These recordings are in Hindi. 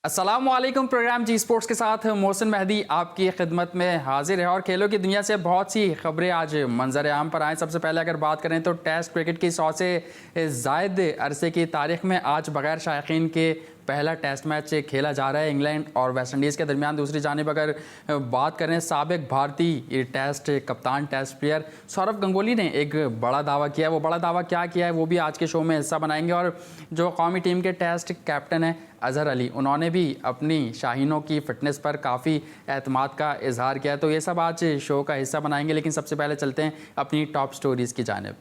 अस्सलामुअलैकुम। प्रोग्राम जी स्पोर्ट्स के साथ मोहसिन मेहदी आपकी खिदमत में हाजिर है और खेलों की दुनिया से बहुत सी खबरें आज मंजर आम पर आएँ। सबसे पहले अगर बात करें तो टेस्ट क्रिकेट की 100 से ज़ायद अरसे की तारीख में आज बगैर शायकीन के पहला टेस्ट मैच खेला जा रहा है इंग्लैंड और वेस्ट इंडीज़ के दरमियान। दूसरी जानिब अगर बात करें साबिक भारतीय टेस्ट कप्तान टेस्ट प्लेयर सौरव गंगोली ने एक बड़ा दावा किया है। वो बड़ा दावा क्या किया है वो भी आज के शो में हिस्सा बनाएंगे। और जो कौमी टीम के टेस्ट कैप्टन हैं अजहर अली, उन्होंने भी अपनी शाहीनों की फिटनेस पर काफ़ी एतमाद का इजहार किया है। तो ये सब आज शो का हिस्सा बनाएंगे, लेकिन सबसे पहले चलते हैं अपनी टॉप स्टोरीज़ की जानिब।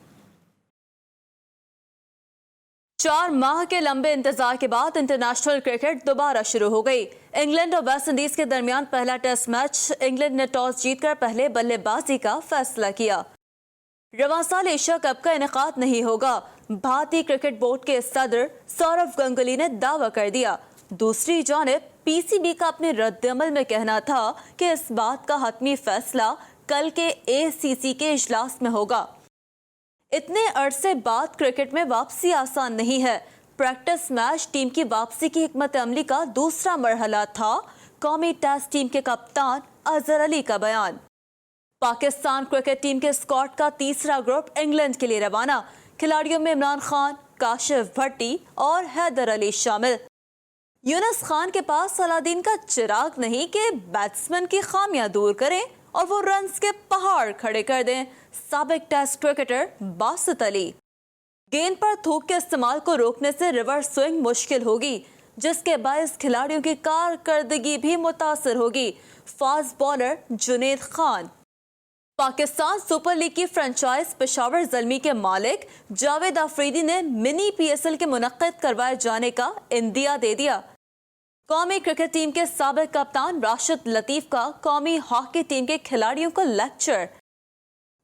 4 माह के लंबे इंतजार के बाद इंटरनेशनल क्रिकेट दोबारा शुरू हो गई। इंग्लैंड और वेस्ट इंडीज के दरमियान पहला टेस्ट मैच इंग्लैंड ने टॉस जीतकर पहले बल्लेबाजी का फैसला किया। रवां साल एशिया कप का इनेकाद नहीं होगा, भारतीय क्रिकेट बोर्ड के सदर सौरव गंगुली ने दावा कर दिया। दूसरी जानिब पीसीबी का अपने रद्दअमल में कहना था कि इस बात का हतमी फैसला कल के एसीसी के इजलास में होगा। इतने अरसे बाद क्रिकेट में वापसी आसान नहीं है। प्रैक्टिस मैच टीम की वापसी की हिकमत अमली का दूसरा मरहला था। कौमी टेस्ट टीम के कप्तान अजहर अली का बयान। पाकिस्तान क्रिकेट टीम के स्क्वाड का तीसरा ग्रुप इंग्लैंड के लिए रवाना। खिलाड़ियों में इमरान खान, काशिफ भट्टी और हैदर अली शामिल। यूनुस खान के पास सलादीन का चिराग नहीं कि बैट्समैन की खामियां दूर करें और वो रन्स के पहाड़ खड़े कर दें। साबिक टेस्ट क्रिकेटर बासित अली, गेंद पर थूक के इस्तेमाल को रोकने से रिवर्स स्विंग मुश्किल होगी, जिसके बायस खिलाड़ियों की कारकर्दगी भी मुतासर होगी। Fast bowler Junaid Khan. Pakistan super league की फ्रेंचाइज पेशावर ज़ल्मी के मालिक जावेद अफरीदी ने मिनी पीएसएल के मुनक्किद करवाए जाने का इंदिया दे दिया। कौमी क्रिकेट टीम के साबिक कप्तान राशिद लतीफ का कौमी हॉकी टीम के खिलाड़ियों को lecture.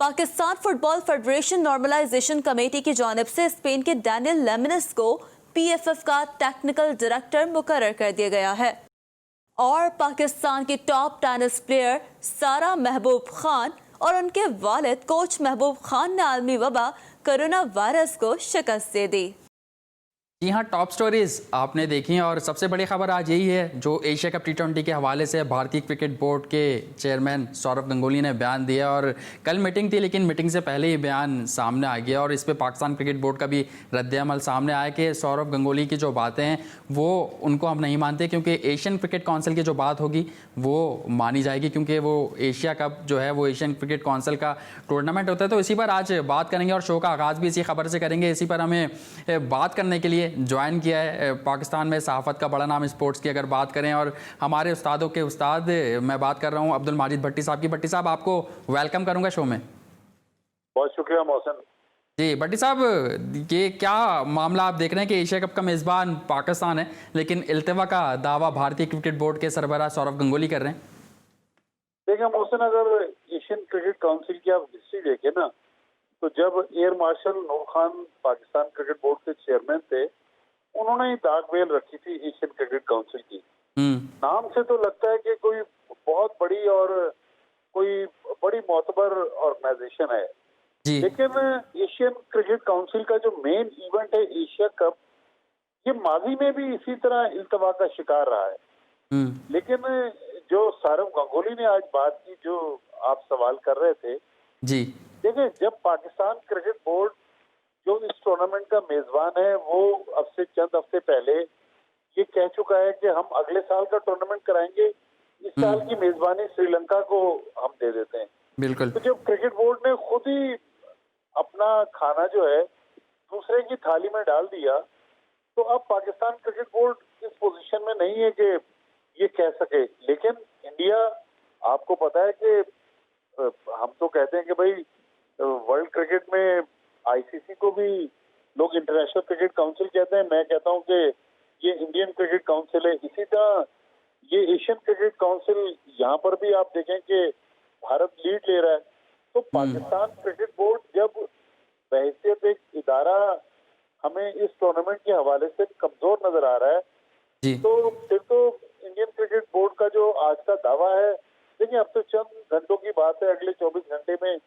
Pakistan football federation normalisation committee की जानिब से स्पेन के डैनियल लेमिनिस को पीएफएफ का टेक्निकल डायरेक्टर मुकर्रर कर दिया गया है। और पाकिस्तान की टॉप टेनिस प्लेयर सारा महबूब खान और उनके वालिद कोच महबूब खान ने आलमी वबा कोरोना वायरस को शिकस्त दे दी। जी हाँ, टॉप स्टोरीज आपने देखी और सबसे बड़ी खबर आज यही है जो एशिया कप टी20 के हवाले से भारतीय क्रिकेट बोर्ड के चेयरमैन सौरव गंगुली ने बयान दिया। और कल मीटिंग थी, लेकिन मीटिंग से पहले ही बयान सामने आ गया और इस पे पाकिस्तान क्रिकेट बोर्ड का भी रद्द-ए-अमल सामने आया कि सौरव गंगुली की जो बातें हैं वो उनको हम नहीं मानते, क्योंकि एशियन क्रिकेट काउंसिल की जो बात होगी वो मानी जाएगी, क्योंकि वो एशिया कप जो है वो एशियन क्रिकेट काउंसिल का टूर्नामेंट होता है। तो इसी पर आज बात करेंगे और शो का आगाज़ भी इसी खबर से करेंगे। इसी पर हमें बात करने के लिए ज्वाइन किया है पाकिस्तान में सहाफ़त का बड़ा नाम स्पोर्ट्स की अगर बात करें, और हमारे उस्तादों के उस्ताद मैं बात कर रहा हूं अब्दुल माजिद भट्टी साहब की। भट्टी साहब, आपको वेलकम करूंगा शो में। बहुत शुक्रिया मोहसिन जी भट्टी साहब, ये क्या मामला आप देख रहे हैं कि एशिया कप का मेज़बान पाकिस्तान है, लेकिन इल्तवा का दावा भारतीय क्रिकेट बोर्ड के सरबराह सौरव गंगुली कर रहे हैं। देखिए मोहसिन, अगर एशियन क्रिकेट काउंसिल की आप हिस्ट्री देखें ना, तो जब एयर मार्शल नूर खान पाकिस्तान क्रिकेट बोर्ड के चेयरमैन थे, उन्होंने ही दागवेल रखी थी एशियन क्रिकेट काउंसिल की। नाम से तो लगता है कि कोई बहुत बड़ी और कोई बड़ी मोतबर ऑर्गेनाइजेशन है, लेकिन एशियन क्रिकेट काउंसिल का जो मेन इवेंट है एशिया कप, ये माजी में भी इसी तरह इल्तवा का शिकार रहा है। लेकिन जो सौरव गंगुली ने आज बात की, जो आप सवाल कर रहे थे जी, देखिए जब पाकिस्तान क्रिकेट बोर्ड जो इस टूर्नामेंट का मेजबान है, वो अब से चंद हफ्ते पहले ये कह चुका है कि हम अगले साल का टूर्नामेंट कराएंगे, इस साल की मेजबानी श्रीलंका को हम दे देते हैं। बिल्कुल। तो जब क्रिकेट बोर्ड ने खुद ही अपना खाना जो है दूसरे की थाली में डाल दिया, तो अब पाकिस्तान क्रिकेट बोर्ड इस पोजीशन में नहीं है कि ये कह सके। लेकिन इंडिया, आपको पता है कि हम तो कहते हैं कि भाई वर्ल्ड क्रिकेट में आईसीसी को भी लोग इंटरनेशनल क्रिकेट काउंसिल कहते हैं, मैं कहता हूं कि ये इंडियन क्रिकेट काउंसिल है। इसी तरह ये एशियन क्रिकेट काउंसिल, यहाँ पर भी आप देखें कि भारत लीड ले रहा है। तो पाकिस्तान क्रिकेट बोर्ड जब बहैसियत एक इदारा हमें इस टूर्नामेंट के हवाले से कमजोर नजर आ रहा है जी, तो फिर तो इंडियन क्रिकेट बोर्ड का जो आज का दावा है, देखिए अब तो चंद घंटों की बात है, अगले 24 घंटे में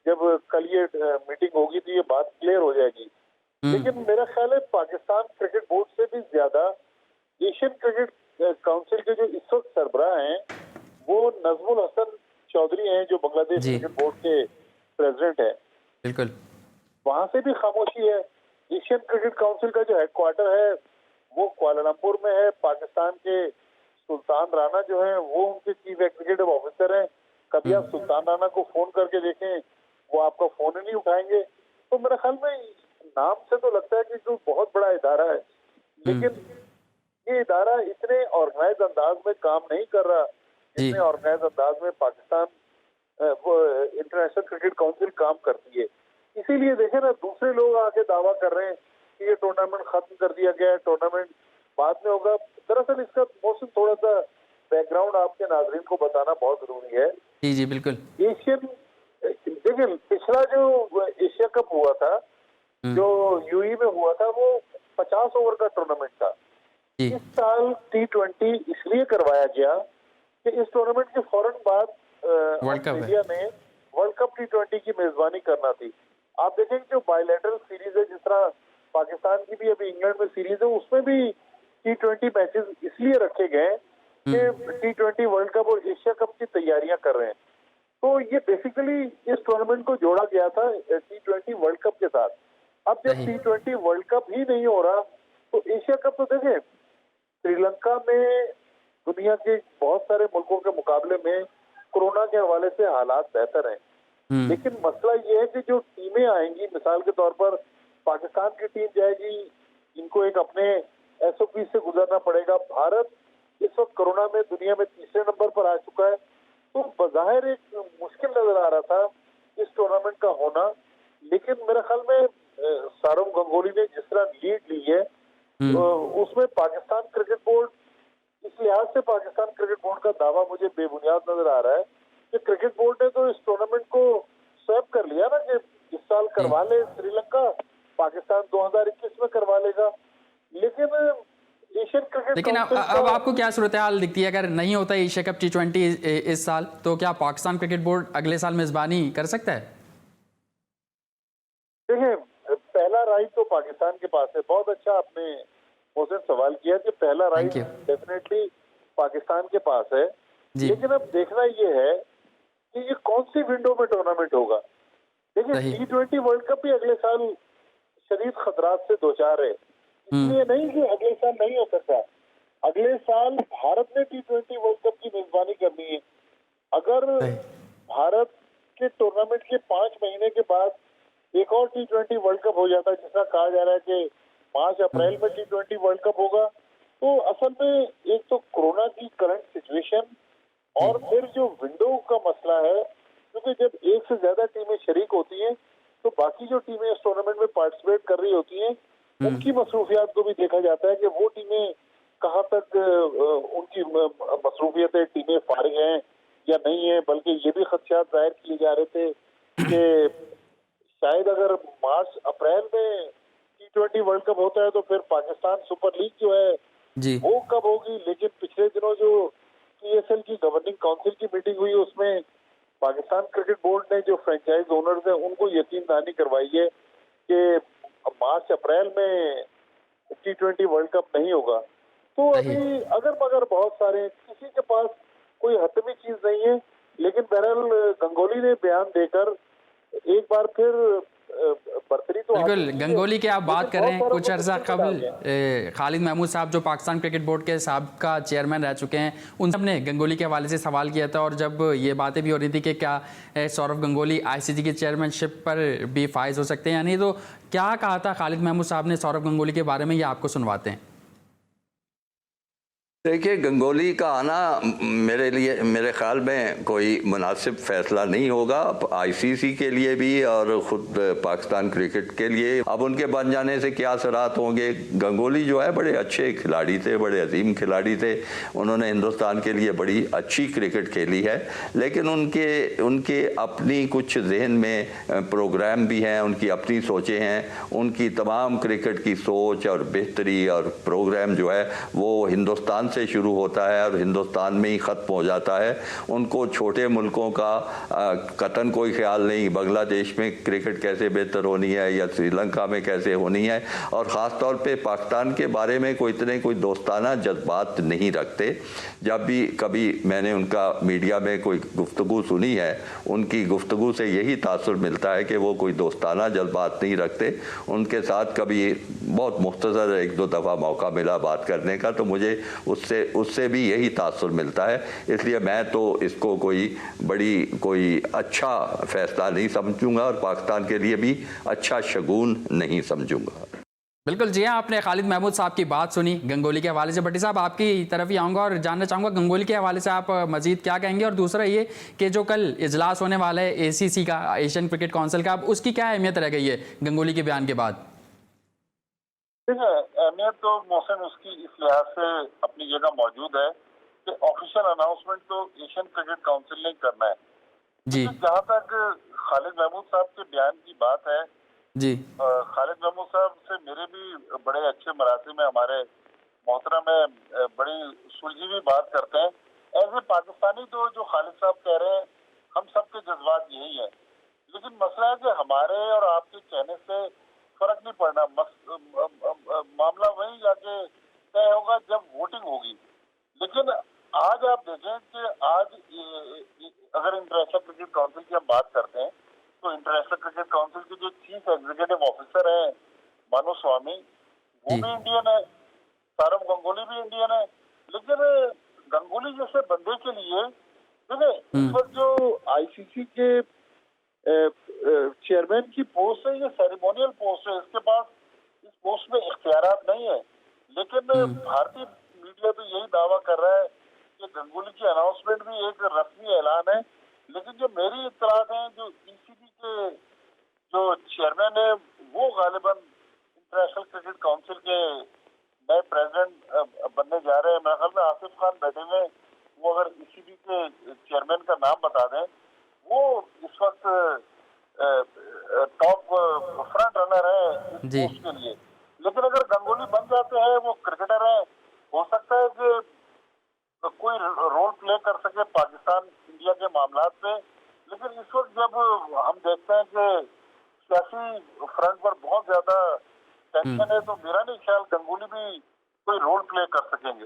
जब कल ये मीटिंग होगी तो ये बात क्लियर हो जाएगी। लेकिन मेरा ख्याल है पाकिस्तान क्रिकेट बोर्ड से भी ज्यादा एशियन क्रिकेट काउंसिल के जो इस वक्त सरबराह हैं वो नजमुल हसन चौधरी हैं, जो बांग्लादेश जी। क्रिकेट बोर्ड के प्रेसिडेंट है। बिल्कुल। वहां से भी खामोशी है। एशियन क्रिकेट काउंसिल का जो हेडक्वार्टर है वो कुआलालंपुर में है। पाकिस्तान के सुल्तान राणा जो है वो उनके चीफ एग्जीक्यूटिव ऑफिसर हैं। कभी आप सुल्तान राणा को फोन करके देखें, वो आपका फोन ही नहीं उठाएंगे। तो मेरे ख्याल में नाम से तो लगता है कि जो बहुत बड़ा इदारा है, लेकिन ये इदारा इतने ऑर्गेनाइज अंदाज में काम नहीं कर रहा जितने ऑर्गेनाइज अंदाज में पाकिस्तान इंटरनेशनल क्रिकेट काउंसिल काम करती है। इसीलिए देखें ना, दूसरे लोग आके दावा कर रहे हैं कि ये टूर्नामेंट खत्म कर दिया गया है, टूर्नामेंट बाद में होगा। दरअसल इसका मौसम थोड़ा सा बैकग्राउंड आपके नाजरीन को बताना बहुत जरूरी है। जी जी बिल्कुल। एशियन देखिए, पिछला जो एशिया कप हुआ था जो यूएई में हुआ था वो 50 ओवर का टूर्नामेंट था। इस साल T20 इसलिए करवाया गया कि इस टूर्नामेंट के फौरन बाद ऑस्ट्रेलिया ने वर्ल्ड कप T20 की मेजबानी करना थी। आप देखेंगे जो बायलैटरल सीरीज है, जिस तरह पाकिस्तान की भी अभी इंग्लैंड में सीरीज है, उसमें भी T20 मैचेस इसलिए रखे गए कि T20 वर्ल्ड कप और एशिया कप की तैयारियां कर रहे हैं। तो ये बेसिकली इस टूर्नामेंट को जोड़ा गया था T20 वर्ल्ड कप के साथ। अब जब T20 वर्ल्ड कप ही नहीं हो रहा तो एशिया कप तो देखें, श्रीलंका में दुनिया के बहुत सारे मुल्कों के मुकाबले में कोरोना के हवाले से हालात बेहतर हैं, लेकिन मसला ये है कि जो टीमें आएंगी, मिसाल के तौर पर पाकिस्तान की टीम जाएगी, इनको एक अपने SOP से गुजरना पड़ेगा। भारत इस वक्त कोरोना में दुनिया में तीसरे नंबर पर आ चुका है, तो बज़ाहिर एक मुश्किल नजर आ रहा था इस टूर्नामेंट का होना। लेकिन मेरे ख्याल में सौरव गंगोली ने जिस तरह लीड ली है उसमें पाकिस्तान क्रिकेट बोर्ड, इस लिहाज से पाकिस्तान क्रिकेट बोर्ड का दावा मुझे बेबुनियाद नजर आ रहा है कि क्रिकेट बोर्ड ने तो इस टूर्नामेंट को स्वैप कर लिया ना कि इस साल करवा ले श्रीलंका, पाकिस्तान 2021 में करवा लेगा। लेकिन एशियन क्रिकेट अब आपको क्या सूरत हाल दिखती है? अगर नहीं होता एशिया कप T20 इस साल, तो क्या पाकिस्तान क्रिकेट बोर्ड अगले साल मेजबानी कर सकता है? देखिए, पहला राइट तो पाकिस्तान के पास है। बहुत अच्छा आपने मुझसे सवाल किया कि पहला राइट डेफिनेटली पाकिस्तान के पास है, लेकिन अब देखना ये है कि ये कौन सी विंडो में टूर्नामेंट होगा। देखिए, T20 वर्ल्ड कप भी अगले साल शदीद खतरात से दो चार है, इसलिए नहीं कि अगले साल नहीं हो सकता। अगले साल भारत ने T20 वर्ल्ड कप की मेजबानी करनी है। अगर भारत के टूर्नामेंट के 5 महीने के बाद एक और T20 वर्ल्ड कप हो जाता है, जिसका कहा जा रहा है कि मार्च अप्रैल में T20 वर्ल्ड कप होगा, तो असल में एक तो कोरोना की करंट सिचुएशन और फिर जो विंडो का मसला है, क्योंकि जब एक से ज्यादा टीमें शरीक होती हैं तो बाकी जो टीमें इस टूर्नामेंट में पार्टिसिपेट कर रही होती हैं उनकी मसरूफियात को भी देखा जाता है कि वो टीमें कहाँ तक उनकी मसरूफियतें, टीमें फारिग हैं या नहीं है। बल्कि ये भी खदशात जाहिर किए जा रहे थे कि शायद अगर मार्च अप्रैल में T20 वर्ल्ड कप होता है तो फिर पाकिस्तान सुपर लीग जो है वो कब होगी। लेकिन पिछले दिनों जो PSL की गवर्निंग काउंसिल की मीटिंग हुई उसमें पाकिस्तान क्रिकेट बोर्ड ने जो फ्रेंचाइज ओनर्स हैं उनको यकीन दहानी करवाई है कि मार्च अप्रैल में T20 वर्ल्ड कप नहीं होगा। तो अभी अगर मगर बहुत सारे, किसी के पास कोई हतमी चीज नहीं है, लेकिन बहरहाल गंगोली ने बयान देकर एक बार फिर बर्तरी तो बिल्कुल। गंगोली की आप बात कर रहे हैं, कुछ अर्सा कबल खालिद महमूद साहब जो पाकिस्तान क्रिकेट बोर्ड के साबिका चेयरमैन रह चुके हैं, उन सब ने गंगोली के हवाले से सवाल किया था, और जब ये बातें भी हो रही थी कि क्या सौरव गंगोली ICC की चेयरमैनशिप पर भी फाइज हो सकते हैं या नहीं, तो क्या कहा था खालिद महमूद साहब ने सौरव गंगोली के बारे में, ये आपको सुनवाते हैं। देखिए, गंगोली का आना मेरे ख्याल में कोई मुनासिब फैसला नहीं होगा ICC के लिए भी और ख़ुद पाकिस्तान क्रिकेट के लिए। अब उनके बन जाने से क्या असरात होंगे। गंगोली जो है बड़े अच्छे खिलाड़ी थे, बड़े अजीम खिलाड़ी थे, उन्होंने हिंदुस्तान के लिए बड़ी अच्छी क्रिकेट खेली है, लेकिन उनके अपनी कुछ जहन में प्रोग्राम भी हैं, उनकी अपनी सोचें हैं। उनकी तमाम क्रिकेट की सोच और बेहतरी और प्रोग्राम जो है वो हिंदुस्तान से शुरू होता है और हिंदुस्तान में ही ख़त्म हो जाता है। उनको छोटे मुल्कों का कतन कोई ख्याल नहीं, बांग्लादेश में क्रिकेट कैसे बेहतर होनी है या श्रीलंका में कैसे होनी है, और ख़ास तौर पे पाकिस्तान के बारे में कोई दोस्ताना जज्बात नहीं रखते। जब भी कभी मैंने उनका मीडिया में कोई गुफ्तगू सुनी है, उनकी गुफ्तगू से यही तासुर मिलता है कि वो कोई दोस्ताना जज्बात नहीं रखते। उनके साथ कभी बहुत मुख्तसर एक दो दफ़ा मौका मिला बात करने का, तो मुझे उससे भी यही तासुर मिलता है। इसलिए मैं तो इसको कोई अच्छा फैसला नहीं समझूंगा और पाकिस्तान के लिए भी अच्छा शगुन नहीं समझूंगा। बिल्कुल जी हाँ, आपने खालिद महमूद साहब की बात सुनी गंगोली के हवाले से। भट्टी साहब, आपकी तरफ ही आऊँगा और जानना चाहूँगा गंगोली के हवाले से आप मजीद क्या कहेंगे, और दूसरा ये कि जो कल इजलास होने वाला है ACC का, एशियन क्रिकेट काउंसिल का, अब उसकी क्या अहमियत रह गई है गंगोली के बयान के बाद? अहमियत तो मौसम उसकी इस लिहाज से अपनी जगह मौजूद है कि ऑफिशियल अनाउंसमेंट तो एशियन क्रिकेट काउंसिल ने करना है जी। जहाँ तक खालिद महमूद साहब के बयान की बात है जी, खालिद महमूद साहब से मेरे भी बड़े अच्छे मरासिम है, हमारे मोहतरम में बड़ी सुलझी हुई बात करते हैं। एज ए पाकिस्तानी तो जो खालिद साहब कह रहे हैं हम सबके जज्बात यही है, लेकिन मसला है कि हमारे और आपके कहने से फर्क नहीं पड़ना। मामला वही जाके तय होगा जब वोटिंग होगी। लेकिन आज आप देखें कि आज अगर इंटरनेशनल क्रिकेट काउंसिल की हम बात करते हैं तो इंटरनेशनल क्रिकेट काउंसिल के जो चीफ एग्जीक्यूटिव ऑफिसर है मानु स्वामी, वो भी इंडियन है, सौरव गंगोली भी इंडियन है। लेकिन गंगोली जैसे बंदे के लिए देखिए इस वक्त जो ICC के चेयरमैन की पोस्ट है, ये सेरेमोनियल पोस्ट है, इसके पास इस पोस्ट में इख्तियारात नहीं है। लेकिन भारतीय मीडिया तो यही दावा कर रहा है कि गंगोली की अनाउंसमेंट भी एक रस्मी ऐलान है। लेकिन जो मेरी इत्तलात हैं, जो ECB के जो चेयरमैन है वो गालिबन इंटरनेशनल क्रिकेट काउंसिल के नए प्रेसिडेंट बनने जा रहे हैं। मेरे ख्याल में आसिफ खान बैठे हुए, वो अगर ECB के चेयरमैन का नाम बता दें, वो इस वक्त टॉप फ्रंट रनर है इस पोस्ट के लिए। लेकिन अगर गंगोली बन जाते हैं, वो क्रिकेटर है, हो सकता है कि कोई रोल प्ले कर सके पाकिस्तान इंडिया के मामलात पे। लेकिन इस वक्त जब हम देखते हैं कि सियासी फ्रंट पर बहुत ज्यादा टेंशन है, तो मेरा नहीं ख्याल गंगोली भी कोई रोल प्ले कर सकेंगे।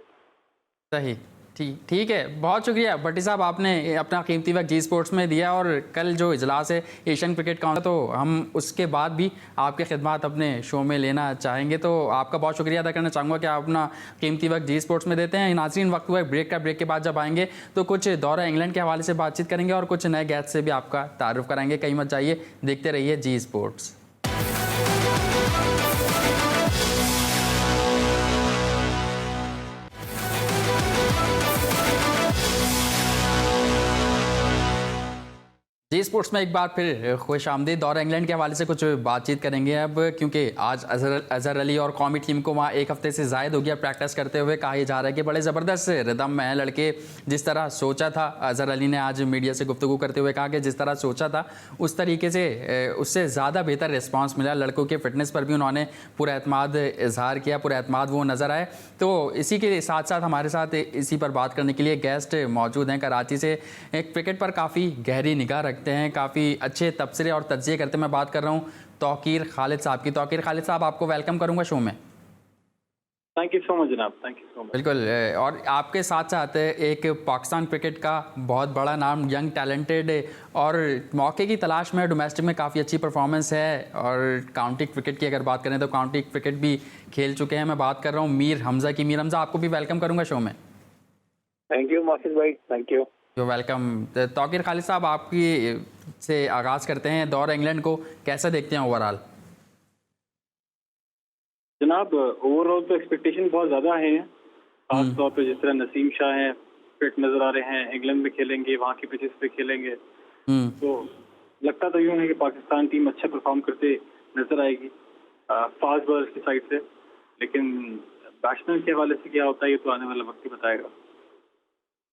सही, ठीक है, बहुत शुक्रिया भट्टी साहब, आपने अपना कीमती वक्त जी स्पोर्ट्स में दिया। और कल जो इजलास है एशियन क्रिकेट काउंसिल, तो हम उसके बाद भी आपके खिदमात अपने शो में लेना चाहेंगे। तो आपका बहुत शुक्रिया अदा करना चाहूँगा कि आप अपना कीमती वक्त जी स्पोर्ट्स में देते हैं। नाज़रीन, वक्त हुआ ब्रेक का। ब्रेक के बाद जब आएंगे तो कुछ दौरा इंग्लैंड के हवाले से बातचीत करेंगे और कुछ नए गेस्ट से भी आपका तारुफ कराएंगे। कहीं मत जाइए, देखते रहिए जी स्पोर्ट्स। जी स्पोर्ट्स में एक बार फिर खुश आमदीद। दौरा इंग्लैंड के हवाले से कुछ बातचीत करेंगे अब, क्योंकि आज अजहर अली और कौमी टीम को वहाँ एक हफ्ते से ज़ायद हो गया प्रैक्टिस करते हुए। कहा जा रहा है कि बड़े ज़बरदस्त रिदम में है लड़के, जिस तरह सोचा था। अजहर अली ने आज मीडिया से गुफ्तगू करते हुए कहा कि जिस तरह सोचा था उस तरीके से उससे ज़्यादा बेहतर रिस्पॉन्स मिला। लड़कों के फिटनेस पर भी उन्होंने पूरा एतमाद इजहार किया, पूरा एतमाद वो नज़र आए। तो इसी के साथ साथ हमारे साथ इसी पर बात करने के लिए गेस्ट मौजूद हैं कराची से। क्रिकेट पर काफ़ी गहरी निगाह रखते हैं, काफ़ी अच्छे तबसरे और तज्जिए करते हैं। मैं बात कर रहा हूँ तौकीर खालिद साहब की। तौकीर खालिद साहब, आपको वेलकम करूँगा शो में। थैंक यू सो मच जनाब, थैंक यू सो मच। बिल्कुल, और आपके साथ साथ एक पाकिस्तान क्रिकेट का बहुत बड़ा नाम, यंग टैलेंटेड और मौके की तलाश में डोमेस्टिक में काफ़ी अच्छी परफॉर्मेंस है। और काउंटी क्रिकेट की अगर बात करें तो काउंटी क्रिकेट भी खेल चुके हैं। मैं बात कर रहा हूँ मीर हमज़ा की। मीर हमज़ा, आपको भी वेलकम करूँगा शो में। थैंक यू मासिद भाई, थैंक यू। जो वेलकम। तौकीर खालिद साहब, आपकी से आगाज़ करते हैं। दौर इंग्लैंड को कैसा देखते हैं ओवरऑल? जनाब, ओवरऑल तो एक्सपेक्टेशन बहुत ज़्यादा है, खास तौर पे जिस तरह नसीम शाह हैं फिट नज़र आ रहे हैं, इंग्लैंड में खेलेंगे, वहाँ की पिचेस पे खेलेंगे, तो लगता तो यूँ है कि पाकिस्तान टीम अच्छा परफॉर्म करते नज़र आएगी फास्ट बॉलर्स की साइड से। लेकिन बैट्समैन के हवाले से क्या होता है ये तो आने वाला वक्त ही बताएगा।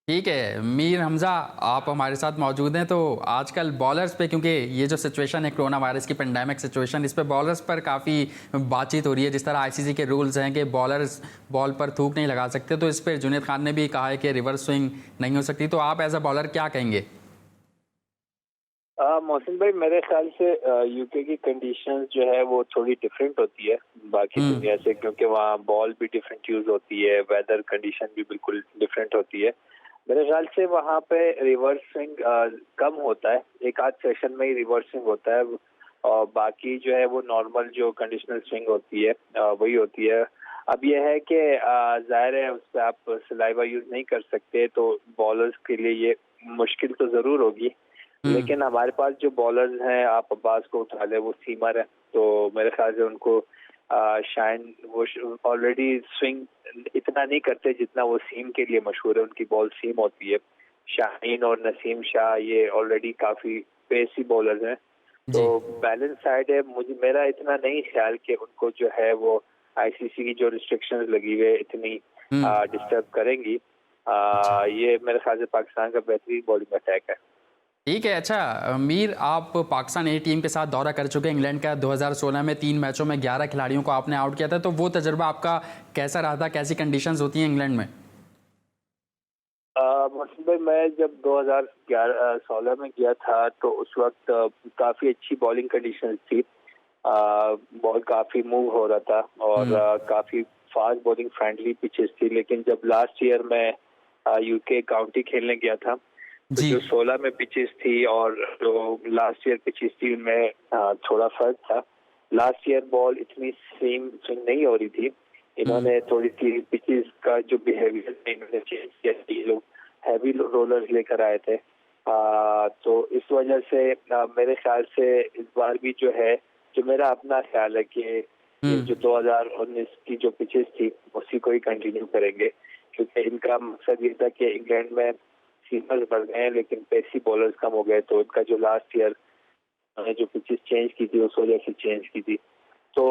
ठीक है मीर हमज़ा, आप हमारे साथ मौजूद हैं। तो आजकल बॉलर्स पे, क्योंकि ये जो सिचुएशन है कोरोना वायरस की पेंडेमिक सिचुएशन, इस पे बॉलर्स पर काफ़ी बातचीत हो रही है। जिस तरह आईसीसी के रूल्स हैं कि बॉलर्स बॉल पर थूक नहीं लगा सकते, तो इस पर जुनैद खान ने भी कहा है कि रिवर्स स्विंग नहीं हो सकती। तो आप एज अ बॉलर क्या कहेंगे? मोहसिन भाई, मेरे ख्याल से यूके की कंडीशंस जो है वो थोड़ी डिफरेंट होती है बाकी दुनिया से, क्योंकि वहाँ बॉल भी डिफरेंट यूज होती है, वेदर कंडीशन भी बिल्कुल डिफरेंट होती है। मेरे ख्याल से वहाँ पे रिवर्स स्विंग कम होता है, एक आध सेशन में ही रिवर्स स्विंग होता है, और बाकी जो है वो नॉर्मल जो कंडीशनल स्विंग होती है वही होती है। अब यह है कि जाहिर है उस पर आप सलाइवा यूज नहीं कर सकते, तो बॉलर्स के लिए ये मुश्किल तो जरूर होगी। लेकिन हमारे पास जो बॉलर्स हैं, आप अब्बास को उठा ले, वो सीमर है, तो मेरे ख्याल से उनको शाइन वो ऑलरेडी स्विंग इतना नहीं करते जितना वो सीम के लिए मशहूर है। उनकी बॉल सीम होती है। शाहीन और नसीम शाह ये ऑलरेडी काफी पेसी बॉलर्स हैं, तो बैलेंस साइड है। मेरा इतना नहीं ख्याल कि उनको जो है वो आईसीसी की जो रिस्ट्रिक्शंस लगी हुई है इतनी डिस्टर्ब करेंगी। ये मेरे ख्याल से पाकिस्तान का बेहतरीन बॉलिंग अटैक है। ठीक है। अच्छा मीर, आप पाकिस्तान ए टीम के साथ दौरा कर चुके हैं इंग्लैंड का। 2016 में 3 मैचों में 11 खिलाड़ियों को आपने आउट किया था, तो वो तजर्बा आपका कैसा रहा था? कैसी कंडीशंस होती हैं इंग्लैंड में? मोहसिन भाई, मैं जब 2016 में गया था तो उस वक्त काफी अच्छी बॉलिंग कंडीशंस थी। बॉल काफी मूव हो रहा था और काफी फास्ट बॉलिंग फ्रेंडली पिचेस थी। लेकिन जब लास्ट ईयर में यूके काउंटी खेलने गया था, तो जो 16 में पिचेस थी और जो लास्ट ईयर पिचेस थी उनमें थोड़ा फर्क था। लास्ट ईयर बॉल इतनी सेम स्विंग नहीं हो रही थी। इन्होंने थोड़ी सी पिचेस का जो बिहेवियर इन्होंने चेंज किया, ये लोग हैवी रोलर्स लेकर आए थे। तो इस वजह से मेरे ख्याल से इस बार भी जो है, जो मेरा अपना ख्याल है कि ये जो 2019 की जो पिचेस थी उसी को ही कंटिन्यू करेंगे, क्योंकि इनका मकसद ये था कि इंग्लैंड में सीमर्स बढ़ गए हैं लेकिन पेसी बॉलर्स कम हो गए, तो उनका जो लास्ट ईयर जो पिचेस चेंज की थी उस वजह से चेंज की थी। तो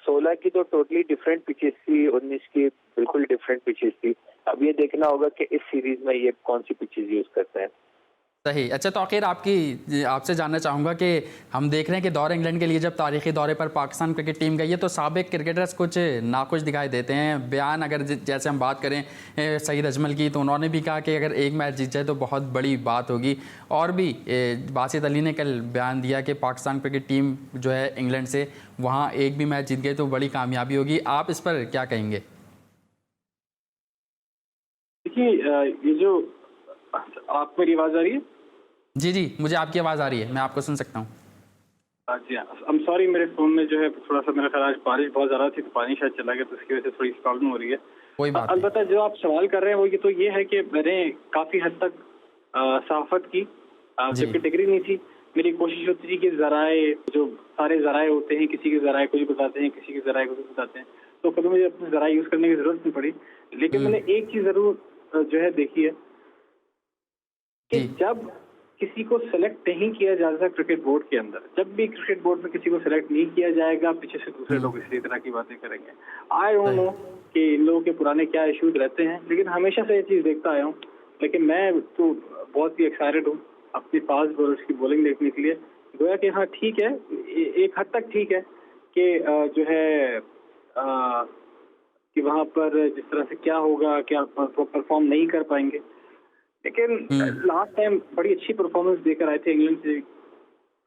16 की तो टोटली डिफरेंट पिचेस थी, 19 की बिल्कुल डिफरेंट पिचेस थी। अब ये देखना होगा कि इस सीरीज में ये कौन सी पिचेस यूज करते हैं। सही। अच्छा, तो आखिर आपसे जानना चाहूँगा कि हम देख रहे हैं कि दौरे इंग्लैंड के लिए जब तारीखी दौरे पर पाकिस्तान क्रिकेट टीम गई है, तो साबिक क्रिकेटर्स कुछ नाखुश दिखाई देते हैं। बयान अगर जैसे हम बात करें सईद अजमल की, तो उन्होंने भी कहा कि अगर एक मैच जीत जाए तो बहुत बड़ी बात होगी। और भी बासित अली ने कल बयान दिया कि पाकिस्तान क्रिकेट टीम जो है इंग्लैंड से, वहाँ एक भी मैच जीत गए तो बड़ी कामयाबी होगी। आप इस पर क्या कहेंगे? देखिए, ये जो आप मेरी आवाज आ रही है? जी, मुझे आपकी आवाज़ आ रही है, मैं आपको सुन सकता हूँ। जी हाँ, आई एम सॉरी, मेरे फोन में जो है थोड़ा सा मेरा ख्याल आज बारिश बहुत ज्यादा थी, तो पानी शायद चला गया, तो उसकी वजह से थोड़ी प्रॉब्लम हो रही है। कोई बात नहीं। अलबत्ता जो आप सवाल कर रहे हैं वो ये है कि मैंने काफी हद तक सहाफत की, जबकि डिग्री नहीं थी। मेरी कोशिश होती थी कि जराए, जो सारे जराए होते हैं, किसी के जराए कुछ बताते हैं, किसी के जराए कुछ बताते हैं, तो कभी मुझे अपने जराए यूज करने की जरूरत नहीं पड़ी। लेकिन मैंने एक चीज जरूर जो है देखी है कि जब किसी को सेलेक्ट नहीं किया जाता क्रिकेट बोर्ड के अंदर, जब भी क्रिकेट बोर्ड में किसी को सेलेक्ट नहीं किया जाएगा, पीछे से दूसरे लोग इसी तरह की बातें करेंगे। आई डोंट नो कि इन लोगों के पुराने क्या इश्यूज रहते हैं, लेकिन हमेशा से ये चीज देखता आया हूँ। लेकिन मैं तो बहुत ही एक्साइटेड हूँ अपनी फास्ट बॉलर्स की बॉलिंग देखने के लिए। गोया कि हाँ ठीक है, एक हद तक ठीक है कि जो है कि वहाँ पर जिस तरह से क्या होगा, क्या परफॉर्म नहीं कर पाएंगे, लेकिन लास्ट टाइम बड़ी अच्छी परफॉर्मेंस देकर आए थे इंग्लैंड से।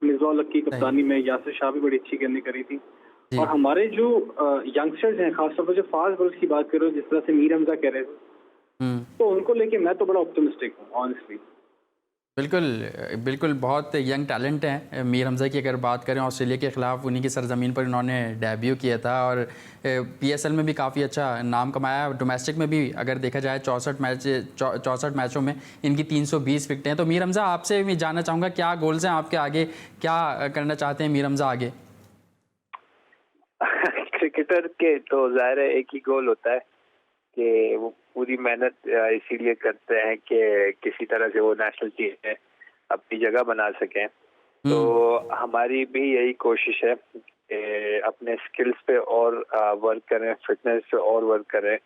मिर्जा की कप्तानी में यासिर शाह भी बड़ी अच्छी गेंदें करी थी। और हमारे जो यंगस्टर्स हैं, खासतौर पर जो फास्ट बॉलर्स की बात कर रहे हो, जिस तरह से मीर हमजा कह रहे थे, तो उनको लेके मैं तो बड़ा ऑप्टिमिस्टिक हूँ ऑनेस्टली। बिल्कुल बहुत यंग टैलेंट हैं। मीर हमजा की अगर बात करें, ऑस्ट्रेलिया के ख़िलाफ़ उन्हीं की सरजमीन पर उन्होंने डेब्यू किया था और पीएसएल में भी काफ़ी अच्छा नाम कमाया। डोमेस्टिक में भी अगर देखा जाए 64 मैचों में इनकी 320 विकेटें हैं। तो मीर हमजा, आपसे भी जानना चाहूँगा क्या गोल्स हैं आपके आगे, क्या करना चाहते हैं मीर हमजा आगे? क्रिकेटर के तो जाहिर है एक ही गोल होता है कि वो पूरी मेहनत इसीलिए करते हैं कि किसी तरह से वो नेशनल टीम में अपनी जगह बना सकें। तो हमारी भी यही कोशिश है कि अपने स्किल्स पे और वर्क करें, फिटनेस पे और वर्क करें,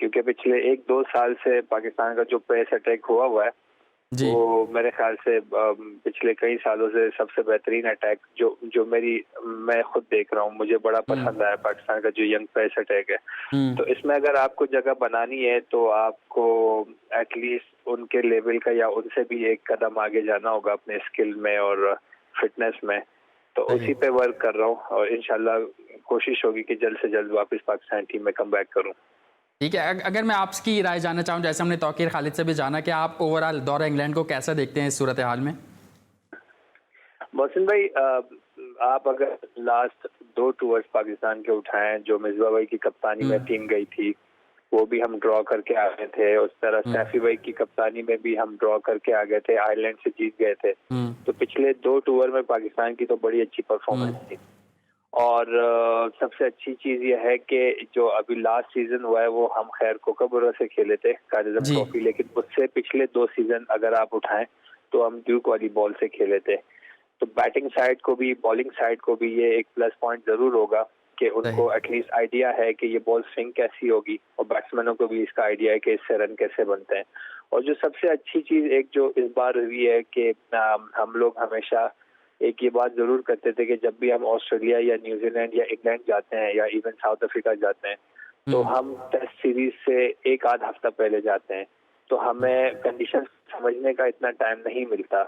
क्योंकि पिछले 1-2 साल से पाकिस्तान का जो पेस अटैक हुआ है जी वो मेरे ख्याल से पिछले कई सालों से सबसे बेहतरीन अटैक जो मैं खुद देख रहा हूँ, मुझे बड़ा पसंद आया पाकिस्तान का जो यंग पेस अटैक है। तो इसमें अगर आपको जगह बनानी है तो आपको एटलीस्ट उनके लेवल का या उनसे भी एक कदम आगे जाना होगा अपने स्किल में और फिटनेस में। तो उसी पे वर्क कर रहा हूँ और इंशाल्लाह कोशिश होगी कि जल्द से जल्द वापस पाकिस्तान टीम में कम बैक करूँ। ठीक है। अगर मैं आपकी राय जानना चाहूँ, जैसे हमने तौकीर खालिद से भी जाना, कि आप ओवरऑल दौरा इंग्लैंड को कैसे देखते हैं इस सूरत हाल में? मोहसिन भाई, आप अगर लास्ट 2 टूर्स पाकिस्तान के उठाएं, जो मिसबा भाई की कप्तानी में टीम गई थी वो भी हम ड्रॉ करके आ गए थे, उस तरह सैफी भाई की कप्तानी में भी हम ड्रॉ करके आ गए थे, आयरलैंड से जीत गए थे। तो पिछले 2 टूर में पाकिस्तान की तो बड़ी अच्छी परफॉर्मेंस थी। और सबसे अच्छी चीज यह है कि जो अभी लास्ट सीजन हुआ है वो हम खैर कोकाबुरा से खेले थे, कायद ट्रॉफी, लेकिन उससे पिछले 2 सीजन अगर आप उठाएं तो हम ड्यूक वाली बॉल से खेले थे। तो बैटिंग साइड को भी बॉलिंग साइड को भी ये एक प्लस पॉइंट जरूर होगा कि उनको एटलीस्ट आइडिया है कि ये बॉल स्विंग कैसी होगी, और बैट्समैनों को भी इसका आइडिया है कि इससे रन कैसे बनते हैं। और जो सबसे अच्छी चीज एक जो इस बार हुई है कि हम लोग हमेशा एक ये बात जरूर करते थे कि जब भी हम ऑस्ट्रेलिया या न्यूजीलैंड या इंग्लैंड जाते हैं या इवन साउथ अफ्रीका जाते हैं तो हम टेस्ट सीरीज से 1-8 हफ्ता पहले जाते हैं, तो हमें कंडीशन समझने का इतना टाइम नहीं मिलता।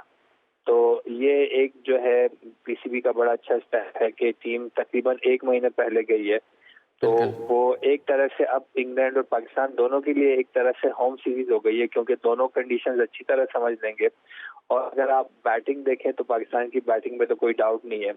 तो ये एक जो है पीसीबी का बड़ा अच्छा स्टेप है कि टीम तकरीबन 1 महीने पहले गई है। तो वो एक तरह से अब इंग्लैंड और पाकिस्तान दोनों के लिए एक तरह से होम सीरीज हो गई है, क्योंकि दोनों कंडीशंस अच्छी तरह समझ लेंगे। और अगर आप बैटिंग देखें तो पाकिस्तान की बैटिंग में तो कोई डाउट नहीं है,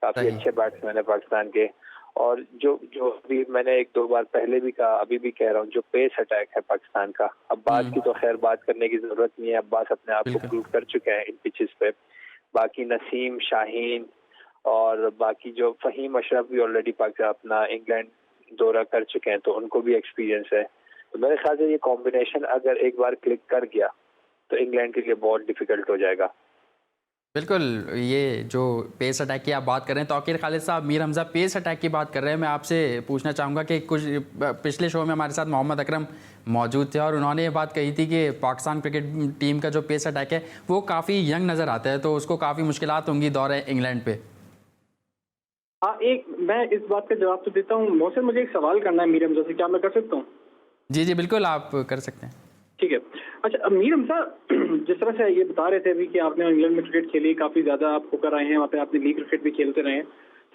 काफी अच्छे बैट्समैन है पाकिस्तान के। और जो अभी मैंने 1-2 बार पहले भी कहा, अभी भी कह रहा हूँ, जो पेस अटैक है पाकिस्तान का, अब्बास की तो खैर बात करने की जरूरत नहीं है, अब्बास अपने आप को प्रूव कर चुके हैं इन पिचेस पे। बाकी नसीम, शाहीन और बाकी जो फहीम अशरफ भी ऑलरेडी अपना इंग्लैंड दौरा कर चुके हैं, तो उनको भी एक्सपीरियंस है। तो मेरे ख्याल से ये कॉम्बिनेशन अगर एक बार क्लिक कर गया तो इंग्लैंड के लिए बहुत डिफिकल्ट हो जाएगा। बिल्कुल। ये जो पेस अटैक की आप बात कर रहे हैं, तौकीर खालिद साहब, मीर हमजा पेस अटैक की बात कर रहे हैं, मैं आपसे पूछना चाहूँगा कि कुछ पिछले शो में हमारे साथ मोहम्मद अकरम मौजूद थे और उन्होंने ये बात कही थी कि पाकिस्तान क्रिकेट टीम का जो पेस अटैक है वो काफ़ी यंग नज़र आता है, तो उसको काफ़ी मुश्किलात होंगी दौरे इंग्लैंड पे। हाँ, मैं इस बात का जवाब तो देता हूँ। मोहसिन, मुझे एक सवाल करना है मीर हमजा से, क्या मैं कर सकता हूँ? जी बिल्कुल, आप कर सकते हैं। ठीक है। अच्छा मीर हमजा, जिस तरह से ये बता रहे थे अभी कि आपने इंग्लैंड में क्रिकेट खेली, काफी ज्यादा आप होकर आए हैं, वहाँ पे आपने लीग क्रिकेट भी खेलते रहे हैं।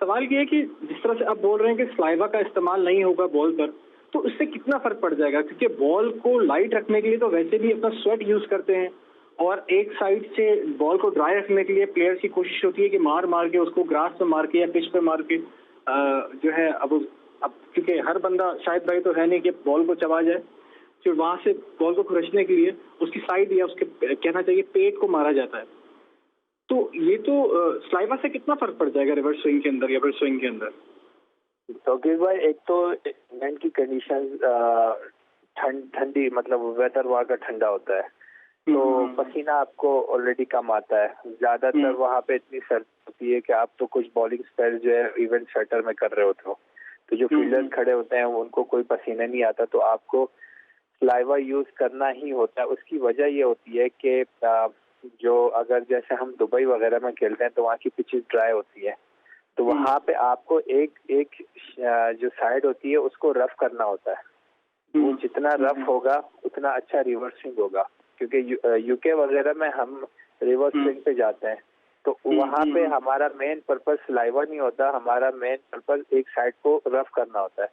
सवाल ये है कि जिस तरह से आप बोल रहे हैं कि स्लाइवा का इस्तेमाल नहीं होगा बॉल पर, तो उससे कितना फर्क पड़ जाएगा? क्योंकि बॉल को लाइट रखने के लिए तो वैसे भी अपना स्वेट यूज करते हैं, और एक साइड से बॉल को ड्राई रखने के लिए प्लेयर्स की कोशिश होती है कि मार के उसको ग्रास पे मार के या पिच पे मार के जो है अब क्योंकि हर बंदा शायद भाई तो है नहीं कि बॉल को चबा जाए, फिर वहां से बॉल को खुरचने के लिए उसकी साइड या उसके कहना चाहिए पेट को मारा जाता है। तो ये तो स्लाइवा से कितना फर्क पड़ जाएगा रिवर्स स्विंग के अंदर या फिर स्विंग के अंदर? तो भाई, एक तो इंग्लैंड की कंडीशन ठंडी, मतलब वेदर वहाँ का ठंडा होता है, तो पसीना आपको ऑलरेडी कम आता है। ज्यादातर वहाँ पे इतनी सर्दी होती है कि आप तो कुछ बॉलिंग स्पेल जो है इवेंट सेटर में कर रहे होते हो, तो जो फील्डर्स खड़े होते हैं उनको कोई पसीना नहीं आता, तो आपको स्लाइवा यूज करना ही होता है। उसकी वजह ये होती है कि जो अगर जैसे हम दुबई वगैरह में खेलते हैं तो वहाँ की पिचेस ड्राई होती है, तो वहाँ पे आपको एक जो साइड होती है उसको रफ करना होता है। वो जितना रफ होगा उतना अच्छा रिवर्स स्विंग होगा, क्योंकि यूके वगैरह में हम रिवर्स स्विंग पे जाते हैं, तो वहाँ पे हमारा मेन पर्पस स्लाइवा नहीं होता, हमारा मेन पर्पस एक साइड को रफ करना होता है।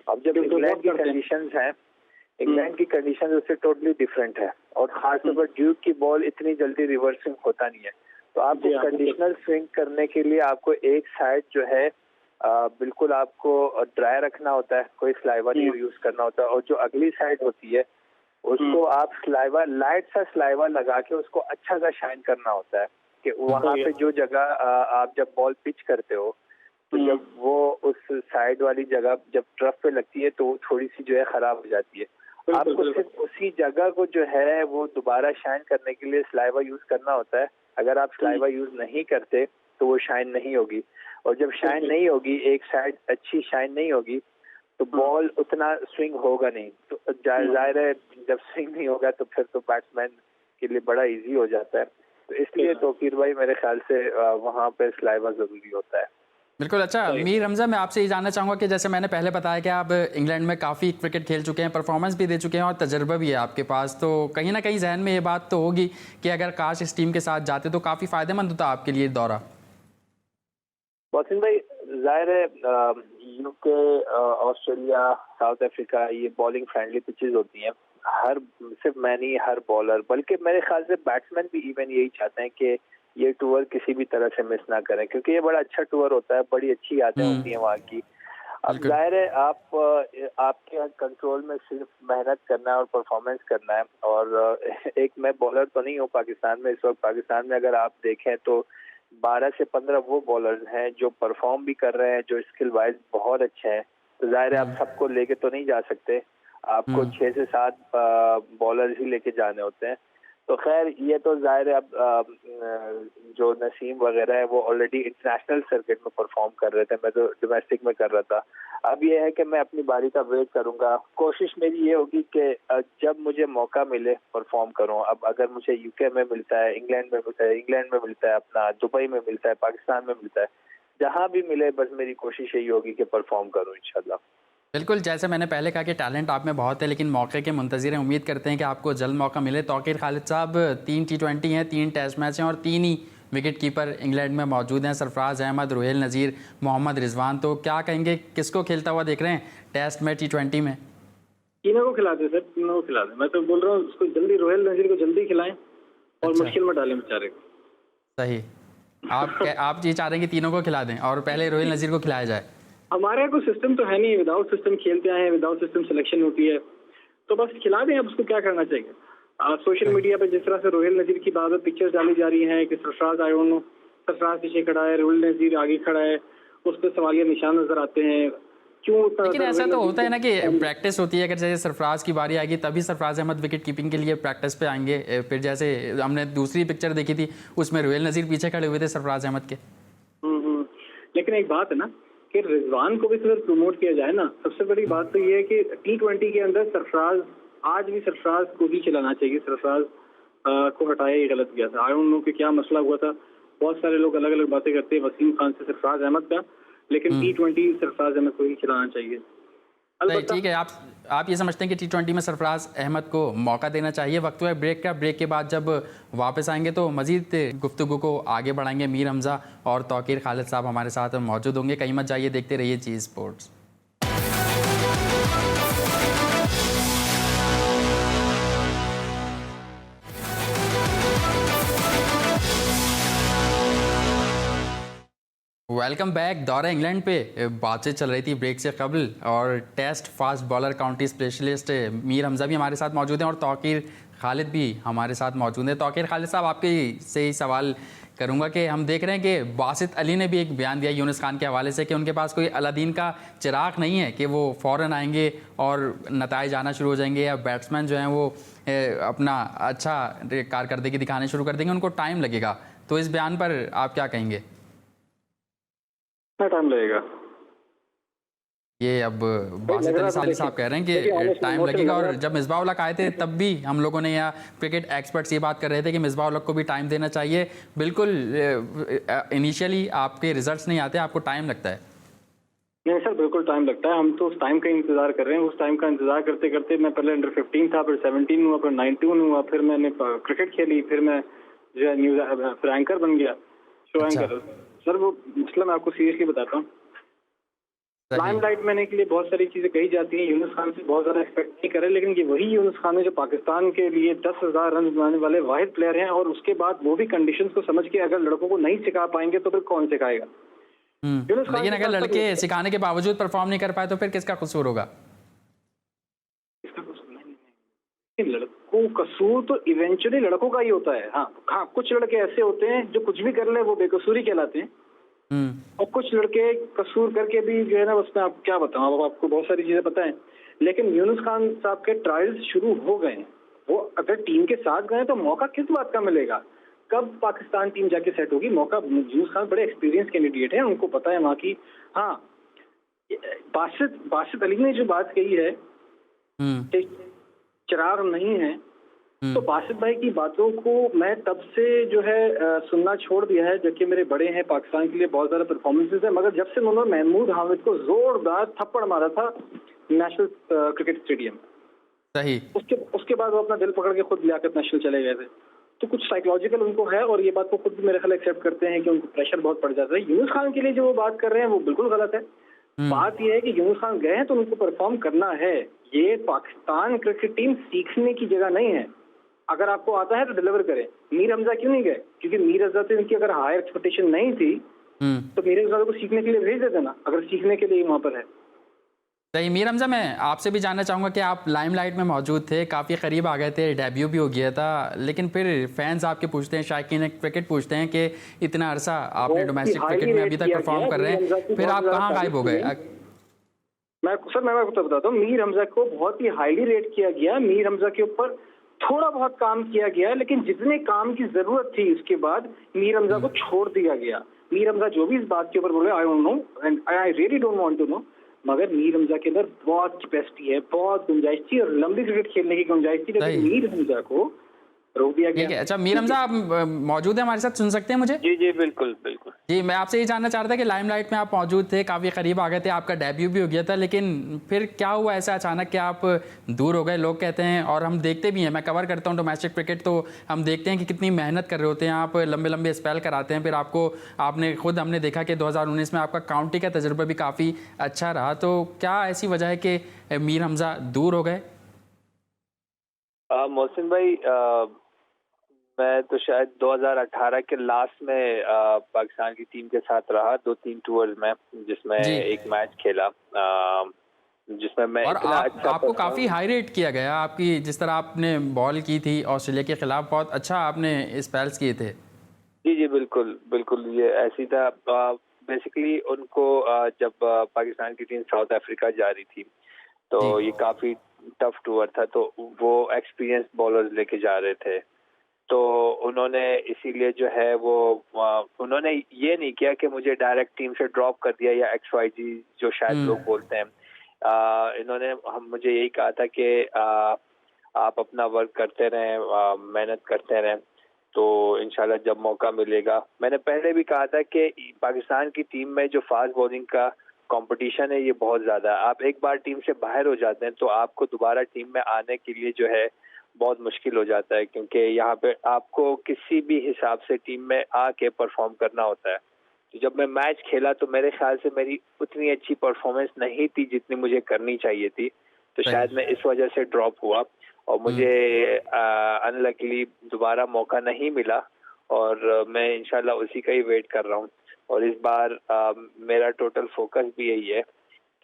अब जब इंग्लैंड की कंडीशंस हैं, इंग्लैंड की कंडीशन उससे टोटली डिफरेंट है, और खासतौर पर ड्यूक की बॉल इतनी जल्दी रिवर्स स्विंग होता नहीं है, तो आपको कंडीशनल स्विंग करने के लिए आपको एक साइड जो है बिल्कुल आपको ड्राई रखना होता है, कोई स्लाइवा नहीं यूज करना होता, और जो अगली साइड होती है उसको आप स्लाइवा, लाइट सा स्लाइवा लगा के उसको अच्छा सा शाइन करना होता है, कि वहाँ पे जो जगह आप जब बॉल पिच करते हो तो जब वो उस साइड वाली जगह जब ट्रफ पे लगती है तो वो थोड़ी सी जो है खराब हो जाती है। आपको सिर्फ उसी जगह को जो है वो दोबारा शाइन करने के लिए स्लाइवा यूज करना होता है। अगर आप स्लाइवा यूज नहीं करते तो वो शाइन नहीं होगी, और जब शाइन नहीं होगी, एक साइड अच्छी शाइन नहीं होगी, तो बॉल उतना स्विंग होगा नहीं, तो जाहिर है जब स्विंग नहीं होगा तो फिर तो बैट्समैन के लिए बड़ा इजी हो जाता है। तो इसलिए तौकीर भाई मेरे ख्याल से वहाँ पे स्लाइवर जरूरी होता है। बिल्कुल। अच्छा मीर हमजा, मैं आपसे ये जानना चाहूँगा कि जैसे मैंने पहले बताया कि आप इंग्लैंड में काफ़ी क्रिकेट खेल चुके हैं, परफॉर्मेंस भी दे चुके हैं और तजर्बा भी है आपके पास, तो कहीं ना कहीं जहन में ये बात तो होगी कि अगर काश इस टीम के साथ जाते तो काफ़ी फ़ायदेमंद होता आपके लिए दौरा। मोहसिन भाई, जाहिर है यूके, ऑस्ट्रेलिया, साउथ अफ्रीका, ये बॉलिंग फ्रेंडली पिचेस होती हैं। सिर्फ मैं नहीं, हर बॉलर, बल्कि मेरे ख्याल से बैट्समैन भी इवन यही चाहते हैं कि ये टूर किसी भी तरह से मिस ना करें, क्योंकि ये बड़ा अच्छा टूर होता है, बड़ी अच्छी यादें होती हैं वहाँ की। अब जाहिर है आपके कंट्रोल में सिर्फ मेहनत करना है और परफॉर्मेंस करना है। और एक मैं बॉलर तो नहीं हूँ पाकिस्तान में, इस वक्त पाकिस्तान में अगर आप देखें तो 12 से 15 वो बॉलर्स हैं जो परफॉर्म भी कर रहे हैं, जो स्किल वाइज बहुत अच्छे हैं। तो जाहिर है आप सबको लेके तो नहीं जा सकते, आपको 6 से 7 बॉलर्स ही लेके जाने होते हैं। तो खैर ये तो जाहिर है अब जो नसीम वगैरह है वो ऑलरेडी इंटरनेशनल सर्किट में परफॉर्म कर रहे थे, मैं तो डोमेस्टिक में कर रहा था। अब ये है कि मैं अपनी बारी का वेट करूंगा। कोशिश मेरी ये होगी कि जब मुझे मौका मिले परफॉर्म करूं। अब अगर मुझे यूके में मिलता है, इंग्लैंड में मिलता है, अपना दुबई में मिलता है, पाकिस्तान में मिलता है, जहां भी मिले बस मेरी कोशिश यही होगी कि परफॉर्म करूं इंशाल्लाह। बिल्कुल, जैसे मैंने पहले कहा कि टैलेंट आप में बहुत है, लेकिन मौके के मुंतज़िर हैं, उम्मीद करते हैं कि आपको जल्द मौका मिले। तौकीर खालिद साहब, 3 T20 हैं, 3 टेस्ट मैच हैं और 3 ही विकेट कीपर इंग्लैंड में मौजूद हैं, सरफराज अहमद, रुहेल नज़ीर, मोहम्मद रिजवान। तो क्या कहेंगे, किसको खेलता हुआ देख रहे हैं टेस्ट में, T20 में? तीनों को खिला दे सर, तीनों को खिला दे। मैं तो बोल रहा हूँ उसको जल्दी, रुहेल नज़ीर को जल्दी खिलाएं और अच्छा। मुश्किल में डालें बेचारे को। सही। आप ये चाह रहे हैं कि तीनों को खिला दें और पहले रुहेल नज़ीर को खिलाया जाए? हमारे यहाँ कोई सिस्टम तो है नहीं, विदाउट सिस्टम खेलते आए हैं, विदाउट सिस्टम सिलेक्शन होती है, तो बस खिला दें। अब उसको क्या करना चाहिए? सोशल मीडिया पे जिस तरह से रुहेल नज़ीर की बार पिक्चर्स डाली जा रही हैं कि सरफराज, आई डोंट नो, सरफराज पीछे खड़ा है, रुहेल नज़ीर आगे खड़ा है, उस पर सवालिया निशान नजर आते हैं। क्यों? लेकिन ऐसा तो होता है ना कि प्रैक्टिस होती है, अगर जैसे सरफराज की बारी आएगी तभी सरफराज अहमद विकेट कीपिंग के लिए प्रैक्टिस पे आएंगे। फिर जैसे हमने दूसरी पिक्चर देखी थी उसमें रुहेल नज़ीर पीछे खड़े हुए थे सरफराज अहमद के। लेकिन एक बात है ना कि रिजवान को भी अगर प्रमोट किया जाए ना, सबसे बड़ी बात तो ये है कि T20 के अंदर सरफराज, आज भी सरफराज को ही खिलाना चाहिए। सरफराज को हटाया ये गलत किया था। आई डोंट नो कि क्या मसला हुआ था। बहुत सारे लोग अलग अलग बातें करते हैं वसीम खान से सरफराज अहमद का, लेकिन T20 सरफराज अहमद को ही खिलाना चाहिए। ठीक है, आप ये समझते हैं कि T20 में सरफराज अहमद को मौका देना चाहिए। वक्त है ब्रेक का, ब्रेक के बाद जब वापस आएंगे तो मजीद गुफ्तगू को आगे बढ़ाएंगे। मीर हमजा और तौकीर खालिद साहब हमारे साथ मौजूद होंगे। कहीं मत जाइए, देखते रहिए चीज़ स्पोर्ट्स। Welcome back. दौरा इंग्लैंड पे बातचीत चल रही थी ब्रेक से कबल और test fast bowler county specialist Mir Hamza भी हमारे साथ मौजूद हैं और तौकीर खालिद भी हमारे साथ मौजूद हैं। तौकीर खालिद साहब, आपके से ही सवाल करूंगा कि हम देख रहे हैं कि बासित अली ने भी एक बयान दिया यूनुस खान के हवाले से कि उनके पास कोई अलादीन का चिराग नहीं है कि वो फ़ौरन आएंगे और नताइज आना शुरू हो जाएंगे, या बैट्समैन जो हैं वो अपना अच्छा कारकर्दगी दिखाने शुरू कर देंगे, उनको टाइम लगेगा। तो इस बयान पर आप क्या कहेंगे? टाइम लगेगा ये अब बासित अली साहब कह रहे हैं कि टाइम लगेगा, और जब मिसबाह उल हक आए थे तब भी हम लोगों ने यहाँ क्रिकेट एक्सपर्ट्स ये बात कर रहे थे कि मिसबाह उल हक को भी टाइम देना चाहिए। बिल्कुल इनिशियली आपके रिजल्ट्स नहीं आते, आपको टाइम लगता है। नहीं सर, बिल्कुल टाइम लगता है। हम तो उस टाइम का इंतजार कर रहे हैं। उस टाइम का इंतजार करते करते मैं पहले अंडर 15 था, फिर 17 हुआ, फिर 19 हुआ, फिर मैंने क्रिकेट खेली, फिर मैं जो है न्यूज फिर एंकर बन गया, शो एंकर। सर वो मसला मैं आपको सीरियसली बताता हूँ। लाइमलाइट में आने के लिए बहुत सारी चीजें कही जाती हैं। यूनुस खान से बहुत ज्यादा एक्सपेक्ट नहीं करे, लेकिन ये वही यूनुस खान है जो पाकिस्तान के लिए 10,000 रन बनाने वाले वाहिद प्लेयर हैं, और उसके बाद वो भी कंडीशंस को समझ के अगर लड़कों को नहीं सिखा पाएंगे तो फिर कौन सिखाएगा? लेकिन अगर लड़के सिखाने के बावजूद परफॉर्म नहीं कर पाए तो फिर किसका कसूर होगा? इसका कसूर नहीं, लड़कों कसूर तो इवेंचुअली लड़कों का ही होता है। हाँ, कुछ लड़के ऐसे होते हैं जो कुछ भी कर ले वो बेकसूरी कहलाते हैं, और कुछ लड़के कसूर करके भी जो है ना, उसमें आप क्या बताऊं, अब आपको बहुत सारी चीजें पता है। लेकिन यूनुस खान साहब के ट्रायल्स शुरू हो गए हैं। वो अगर टीम के साथ गए तो मौका किस बात का मिलेगा? कब पाकिस्तान टीम जाके सेट होगी? मौका, यूनुस खान बड़े एक्सपीरियंस कैंडिडेट हैं, उनको पता है वहाँ की। हाँ, बासित अली ने जो बात कही है कि चिराग नहीं है, तो बासित भाई की बातों को मैं तब से जो है सुनना छोड़ दिया है, जबकि मेरे बड़े हैं, पाकिस्तान के लिए बहुत ज़्यादा परफॉर्मेंसेज है, मगर जब से उन्होंने महमूद हामिद को जोरदार थप्पड़ मारा था नेशनल क्रिकेट स्टेडियम, सही, उसके बाद वो अपना दिल पकड़ के खुद लियाकत नेशनल चले गए थे। तो कुछ साइकोलॉजिकल उनको है, और ये बात को खुद भी मेरे ख्याल एक्सेप्ट करते हैं कि उनको प्रेशर बहुत पड़ जाता है। यूनुस खान के लिए जो वो बात कर रहे हैं वो बिल्कुल गलत है। बात यह है कि यूनुस खान गए हैं तो उनको परफॉर्म करना है। ये पाकिस्तान क्रिकेट टीम सीखने की जगह नहीं है। अगर आपको आता है तो डिलीवर करें। मीर हमजा क्यों नहीं गए? क्योंकि मीर हमजा से इनकी अगर हायर एक्सपेक्टेशन नहीं थी तो मीर हमजा को सीखने के लिए भेज देते ना, अगर सीखने के लिए वहां पर है। सही। मीर हमजा, मैं आपसे भी जानना चाहूँगा कि आप लाइमलाइट में मौजूद थे, काफ़ी करीब आ गए थे, डेब्यू भी हो गया था, लेकिन फिर फैंस आपके पूछते हैं, शायकीन क्रिकेट पूछते हैं कि इतना अरसा आपने डोमेस्टिक क्रिकेट में अभी तक परफॉर्म कर रहे हैं, फिर आप कहाँ गायब हो गए? मैं आपको बताता हूँ, मीर हमजा को बहुत ही हाईली रेट किया गया। मीर हमजा के ऊपर थोड़ा बहुत काम किया गया, लेकिन जितने काम की जरूरत थी उसके बाद मीर हमजा को छोड़ दिया गया। मीर हमजा जो भी इस बात के ऊपर बोले, I don't know and I really don't want to know, मगर मीर हमजा के अंदर बहुत कैपेसिटी है, बहुत गुंजाइश थी और लंबी क्रिकेट खेलने की गुंजाइश थी, लेकिन मीर हमजा को रोक दिया गया। अच्छा, मीर हमजा आप मौजूद हैं हमारे साथ, सुन सकते हैं मुझे? जी जी बिल्कुल बिल्कुल। जी, मैं आपसे ये जानना चाह रहा था कि लाइमलाइट में आप मौजूद थे, काफ़ी करीब आ गए थे, आपका डेब्यू भी हो गया था, लेकिन फिर क्या हुआ ऐसा अचानक कि आप दूर हो गए? लोग कहते हैं, और हम देखते भी हैं, मैं कवर करता हूँ डोमेस्टिक क्रिकेट, तो हम देखते हैं कि कितनी मेहनत कर रहे होते हैं आप, लंबे लंबे स्पेल कराते हैं, फिर आपने खुद हमने देखा कि 2019 में आपका काउंटी का तजुर्बा भी काफ़ी अच्छा रहा, तो क्या ऐसी वजह है कि मीर हमजा दूर हो गए? मोहसिन भाई, मैं तो शायद 2018 के लास्ट में पाकिस्तान की टीम के साथ रहा 2-3 टूर्स में, जिसमें एक मैच खेला, जिसमें मैं और इतना अच्छा आपको काफ़ी हाई रेट किया गया। आपकी जिस तरह आपने बॉल की थी ऑस्ट्रेलिया के खिलाफ, बहुत अच्छा आपने स्पेल्स किए थे। जी जी बिल्कुल बिल्कुल, ये ऐसी था। बेसिकली उनको जब पाकिस्तान की टीम साउथ अफ्रीका जा रही थी तो ये काफ़ी टफ टूर था, तो वो एक्सपीरियंस बॉलर्स लेके जा रहे थे, तो उन्होंने इसीलिए जो है वो उन्होंने ये नहीं किया कि मुझे डायरेक्ट टीम से ड्रॉप कर दिया या XYZ जो शायद लोग बोलते हैं। इन्होंने मुझे यही कहा था कि आप अपना वर्क करते रहें, मेहनत करते रहें, तो इंशाल्लाह जब मौका मिलेगा। मैंने पहले भी कहा था कि पाकिस्तान की टीम में जो फास्ट बॉलिंग का कंपटीशन है ये बहुत ज़्यादा है। आप एक बार टीम से बाहर हो जाते हैं तो आपको दोबारा टीम में आने के लिए जो है बहुत मुश्किल हो जाता है, क्योंकि यहाँ पे आपको किसी भी हिसाब से टीम में आके परफॉर्म करना होता है। तो जब मैं मैच खेला तो मेरे ख्याल से मेरी उतनी अच्छी परफॉर्मेंस नहीं थी जितनी मुझे करनी चाहिए थी, तो शायद मैं इस वजह से ड्रॉप हुआ और मुझे अनलकीली दोबारा मौका नहीं मिला, और मैं इंशाल्लाह उसी का ही वेट कर रहा हूँ। और इस बार मेरा टोटल फोकस भी यही है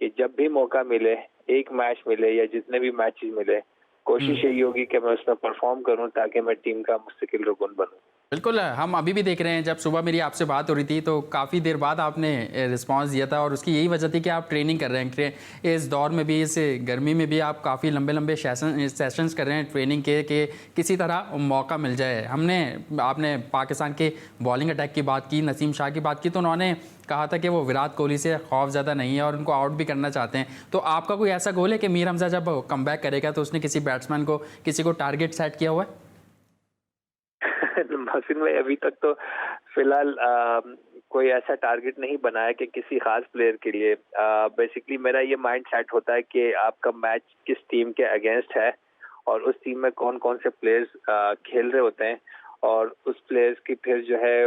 कि जब भी मौका मिले, एक मैच मिले या जितने भी मैचेस मिले, कोशिश यही होगी कि मैं उसमें परफॉर्म करूं ताकि मैं टीम का मुस्तकिल रुकन बनूं। बिल्कुल, हम अभी भी देख रहे हैं, जब सुबह मेरी आपसे बात हो रही थी तो काफ़ी देर बाद आपने रिस्पांस दिया था, और उसकी यही वजह थी कि आप ट्रेनिंग कर रहे हैं। इस दौर में भी, इस गर्मी में भी आप काफ़ी लंबे लंबे सेशंस कर रहे हैं ट्रेनिंग के, कि किसी तरह मौका मिल जाए। आपने पाकिस्तान के बॉलिंग अटैक की बात की, नसीम शाह की बात की, तो उन्होंने कहा था कि वो विराट कोहली से खौफ ज़्यादा नहीं है और उनको आउट भी करना चाहते हैं। तो आपका कोई ऐसा गोल है कि मीर हमजा जब कम बैक करेगा तो उसने किसी बैट्समैन को, किसी को टारगेट सेट किया हुआ है? मोहसिन भाई, अभी तक तो फिलहाल कोई ऐसा टारगेट नहीं बनाया कि किसी खास प्लेयर के लिए। बेसिकली मेरा ये माइंड सेट होता है कि आपका मैच किस टीम के अगेंस्ट है और उस टीम में कौन कौन से प्लेयर्स खेल रहे होते हैं, और उस प्लेयर्स की फिर जो है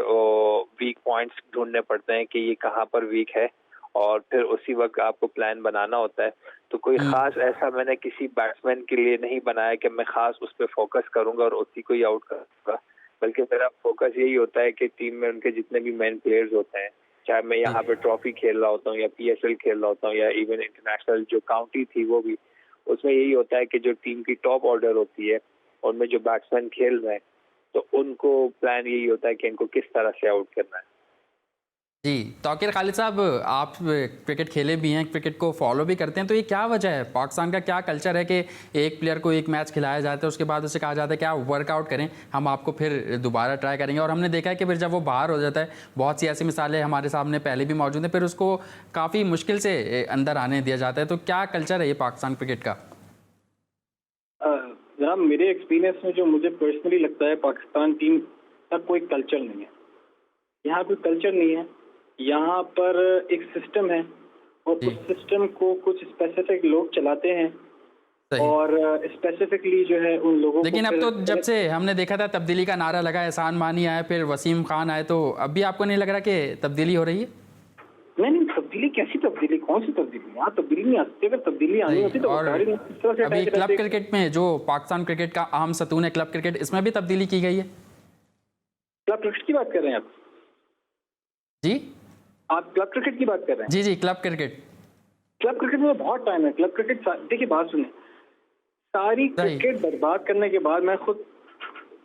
वीक पॉइंट्स ढूंढने पड़ते हैं कि ये कहाँ पर वीक है, और फिर उसी वक्त आपको प्लान बनाना होता है। तो कोई खास ऐसा मैंने किसी बैट्समैन के लिए नहीं बनाया कि मैं खास उस पर फोकस करूंगा और उसी को ही आउट करूंगा, बल्कि मेरा फोकस यही होता है कि टीम में उनके जितने भी मेन प्लेयर्स होते हैं, चाहे मैं यहाँ पे ट्रॉफी खेल रहा होता हूँ या PSL खेल रहा होता हूँ या इवन इंटरनेशनल जो काउंटी थी वो भी, उसमें यही होता है कि जो टीम की टॉप ऑर्डर होती है उनमें जो बैट्समैन खेल रहे हैं, तो उनको प्लान यही होता है कि इनको किस तरह से आउट करना है। जी, तौकीर खालिद साहब, आप क्रिकेट खेले भी हैं, क्रिकेट को फॉलो भी करते हैं, तो ये क्या वजह है, पाकिस्तान का क्या कल्चर है कि एक प्लेयर को एक मैच खिलाया जाता है, उसके बाद उसे कहा जाता है कि आप वर्कआउट करें, हम आपको फिर दोबारा ट्राई करेंगे। और हमने देखा है कि फिर जब वो बाहर हो जाता है, बहुत सी ऐसी मिसालें हमारे सामने पहले भी मौजूद हैं, फिर उसको काफ़ी मुश्किल से अंदर आने दिया जाता है। तो क्या कल्चर है ये पाकिस्तान क्रिकेट का? जनाब, मेरे एक्सपीरियंस में जो मुझे पर्सनली लगता है, पाकिस्तान टीम का कोई कल्चर नहीं है। यहाँ कोई कल्चर नहीं है, यहाँ पर एक सिस्टम है और उस सिस्टम को कुछ स्पेसिफिक लोग चलाते हैं और स्पेसिफिकली जो है उन लोगों लेकिन को अब तो जब से हमने देखा था तब्दीली का नारा लगा, एहसान मानी आए, फिर वसीम खान आए, तो अब भी आपको नहीं लग रहा कि तब्दीली हो रही है? नहीं, तब्दीली कैसी तब्दीली, कौन सी तब्दीली? यहाँ तब्दीली नहीं आती। अगर तब्दीली आनी होती तो और अभी क्लब क्रिकेट में जो पाकिस्तान क्रिकेट का अहम सतून है क्लब क्रिकेट, इसमें भी तब्दीली की गई है। क्लब क्रिकेट की बात कर रहे हैं आप? जी, आप क्लब क्रिकेट की बात कर रहे हैं? जी जी, क्लब क्रिकेट। क्लब क्रिकेट में तो बहुत टाइम है। क्लब क्रिकेट, देखिए बात सुने, सारी क्रिकेट बर्बाद करने के बाद मैं खुद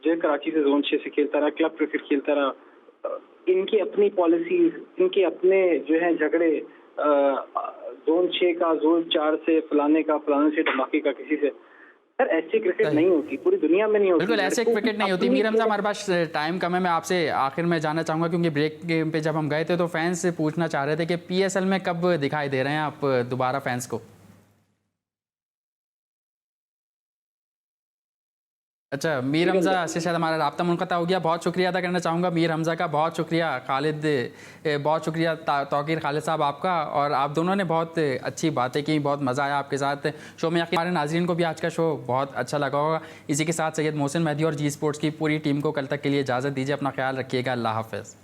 जो कराची से जोन 6 से खेलता रहा, क्लब क्रिकेट खेलता रहा। इनकी अपनी पॉलिसीज, इनके अपने जो है झगड़े, जोन 6 का, जोन 4 से, फलाने से, धमाके का किसी से। सर, ऐसी क्रिकेट नहीं होती, पूरी दुनिया में नहीं होती। बिल्कुल ऐसे क्रिकेट नहीं होती। मीर हमजा, हमारे पास टाइम कम है, मैं आपसे आखिर में जानना चाहूँगा, क्योंकि ब्रेक गेम पे जब हम गए थे तो फैंस से पूछना चाह रहे थे कि PSL में कब दिखाई दे रहे हैं आप दोबारा फैंस को? अच्छा, मीर हमजा से शायद हमारा राब्ता मुनक़ता हो गया। बहुत शुक्रिया अदा करना चाहूँगा मीर हमजा का, बहुत शुक्रिया खालिद, बहुत शुक्रिया तौकीर खालिद साहब आपका। और आप दोनों ने बहुत अच्छी बातें की, बहुत मज़ा आया आपके साथ शो में। हमारे नाज़रीन को भी आज का शो बहुत अच्छा लगा होगा। इसी के साथ सैयद मोहसिन मेहदी और जी स्पोर्ट्स की पूरी टीम को कल तक के लिए इजाज़त दीजिए। अपना ख्याल रखिएगा। अल्लाह हाफ़िज़।